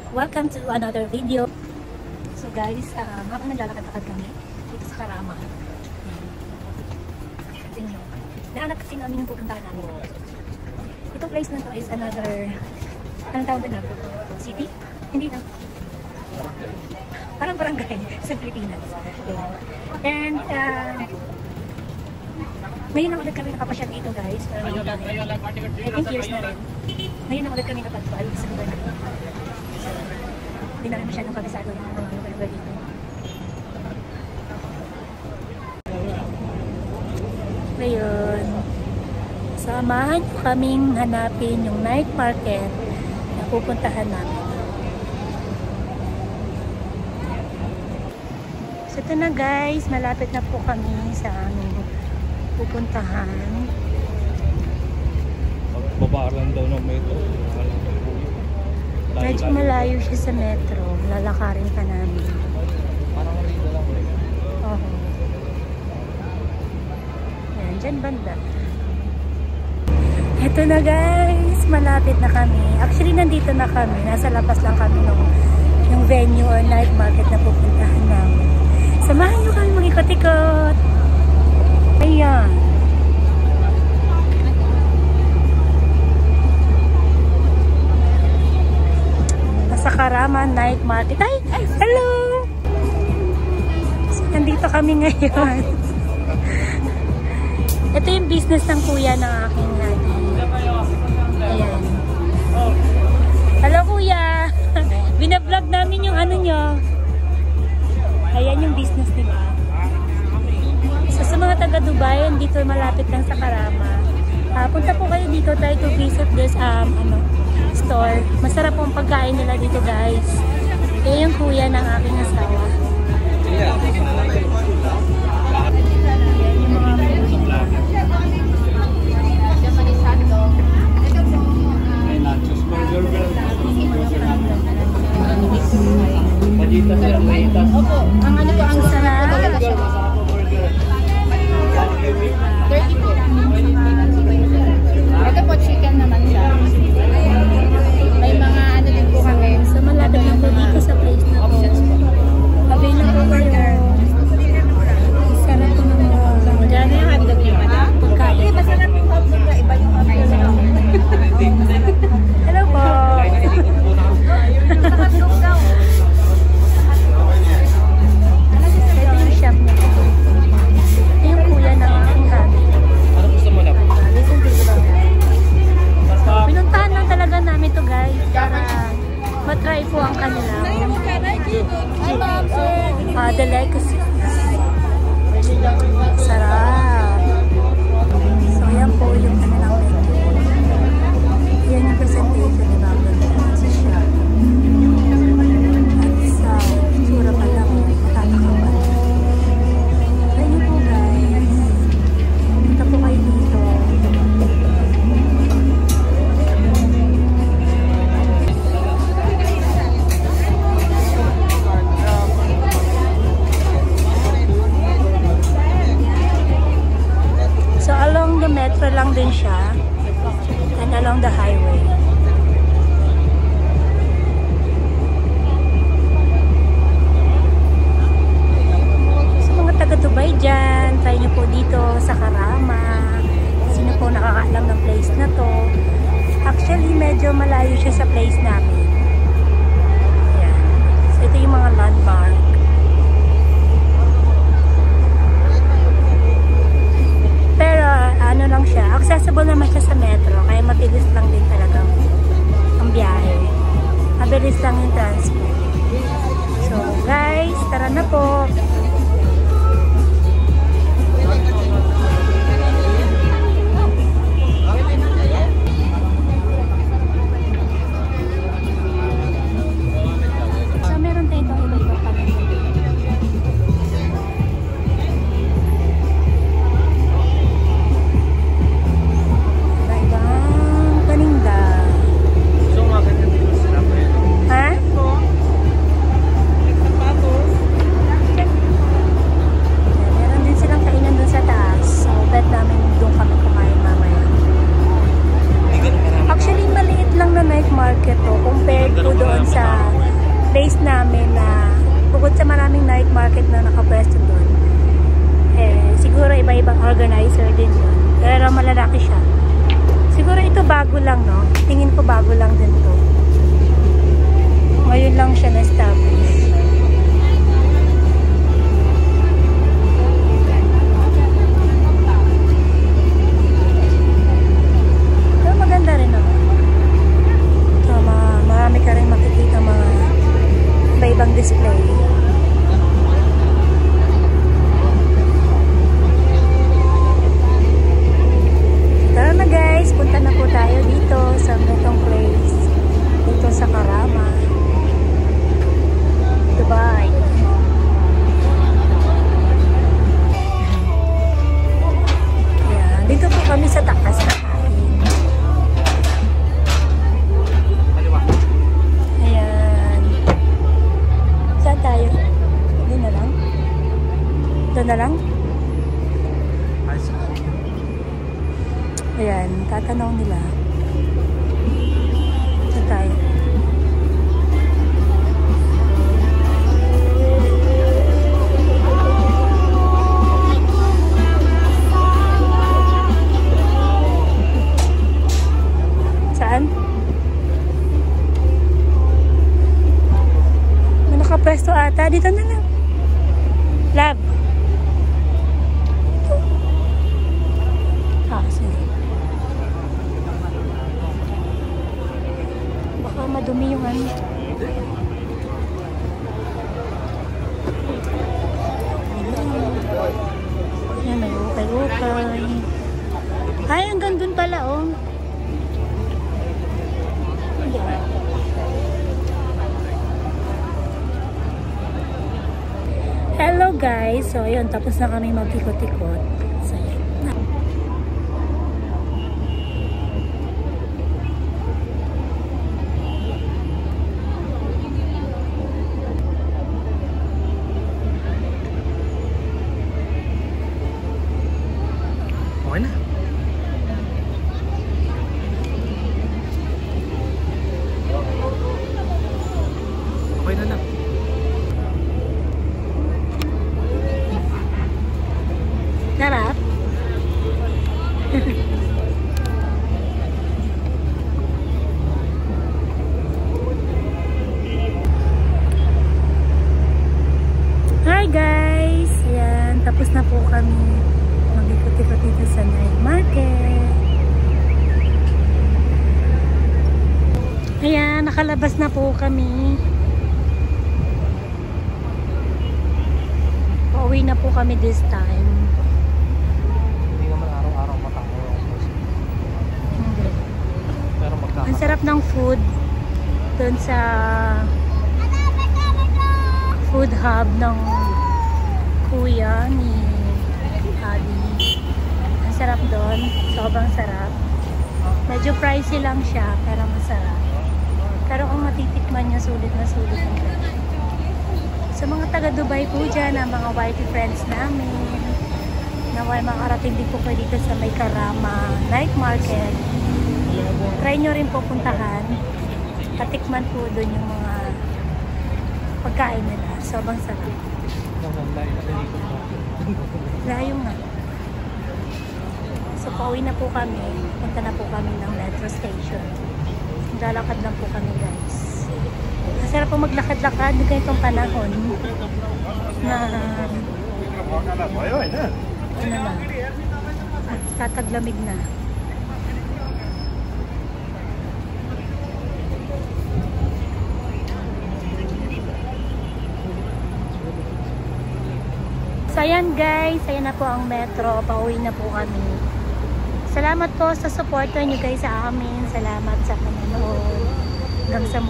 Welcome to another video. So guys, habang naglalakad-lakad kami dito sa Karama. Tingnan. Nahanap kasi namin yung pupuntahan namin. Itong place na to is another, anong tawag na? City? Hindi na. Parang barangay sa Pilipinas. And ngayon na ulit kami nakapasyal dito guys. I think years na rin. Ngayon na ulit kami nakapagpal sa lugar na ito. Hindi na rin masyadong kabisado yung mga lugar dito. Ngayon, samahan nyo kaming hanapin yung night market na pupuntahan namin. So ito na guys, malapit na po kami sa aming pupuntahan. Babaran daw ng metro. Medyo malayo siya sa metro. Lalakarin pa namin. Parang rito lang. Oo. Yan, dyan banda. Ito na guys, malapit na kami. Actually, nandito na kami. Nasa labas lang kami nung yung venue or night market na pupuntahan namin. Samahan nyo kami mag-ikot-ikot. Ayan. Nasa Karama Night Market. Ay! Hello! So, nandito kami ngayon. Ito yung business ng kuya ng aking hati. Ayan. Hello kuya! Binablog namin yung ano nyo. Ayan yung business nila. So, sa mga taga Dubai, dito malapit lang sa Karama. Punta po kayo dito, try to visit this store. Masarap po ang pagkain nila dito guys. Kaya yung kuya ng aking asawa. Ayan yung mga Opo, ang ano po ang sarap. 30 po. Ito po chicken naman siya. May mga ano din po kami. So malapit lang po dito sa place na options po. Available burger. Sarap po ng Magkano yung hotdog niyo, madam? pagkain. Masarap yung hotdog na iba yung hotdog. Hello po. Sa hotdog daw. Ito yung shop niya. Ito yung kuya ng aking hati. Ano gusto mo na? Pinuntahan lang talaga namin to guys para matry po ang kanilang delicacy. Sarap. So yan po yung kanilang menu. Yan yung presentation ni Bago sa shop. At sa tsura pa lang matatakapan. Thank you po guys. Punta po kayo dito. So along the metro lang din siya and along the highway. Sa mga taga Dubai dyan, try nyo po dito sa Karama. Sino po nakakaalam ng place na to? Actually, medyo malayo siya sa place namin. Ayan. So ito yung mga landmark. Pero ano lang siya, accessible naman siya sa metro, kaya mabilis lang din talaga ang biyahe. Mabilis lang yung transport. So guys, tara na po. So meron tayo itong iba-iba pa rin. market to compared po doon sa place namin na bukod sa maraming night market na nakapwesto doon, siguro iba-ibang organizer din yun. Pero malalaki siya. Siguro ito bago lang, no? Tingin ko bago lang din to. Ngayon lang siya na-establish. Pero maganda rin naman. So, marami ka rin makikita mga iba-ibang display. Tara na guys, punta na po tayo dito sa ganitong place. Dito sa Karama, Dubai. Ayan, dito po kami sa takas na kain. Ayan. Saan tayo? Dito na lang? Ito na lang? Ayan, tatanaw nila. Saan tayo? Saan? May nakapwesto ata. Dito na lang. Love. Sige. Baka madumi yung ano. Ayan, may ukay-ukay. Ay, hanggang dun pala, oh. Ayan. Hello guys! So, ayun, tapos na kami mag-ikot-ikot. So, ayan. Okay na. Okay na lang. Sarap? Hi guys! Ayan, tapos na po kami mag-ikot-ikot dito sa night market. Ayan, nakalabas na po kami. Pauwi na po kami this time. Hindi naman araw-araw matakaw. Hindi. Pero magkakaroon. Ang sarap ng food doon sa food hub ng kuya ni Abby. Ang sarap doon. Sobrang sarap. Medyo pricey lang siya, pero masarap. Pero kung matitikman niya, sulit na sulit ang presyo. Sa mga taga-Dubai po dyan, ang mga whitey friends namin, naway makarating din po kayo dito sa may Karama Night Market. Try nyo rin po puntahan. Katikman po doon yung mga pagkain nila. Sobrang sarap. Layo nga. So, pauwi na po kami. Punta na po kami ng metro station. Lalakad lang po kami, guys. Masarap po maglakad-lakad ng ganitong panahon na ano na, tataglamig na. So, ayan guys, ayan na po ang metro. Pauwi na po kami. Salamat po sa support nyo guys sa amin. Salamat sa panonood. Hanggang sa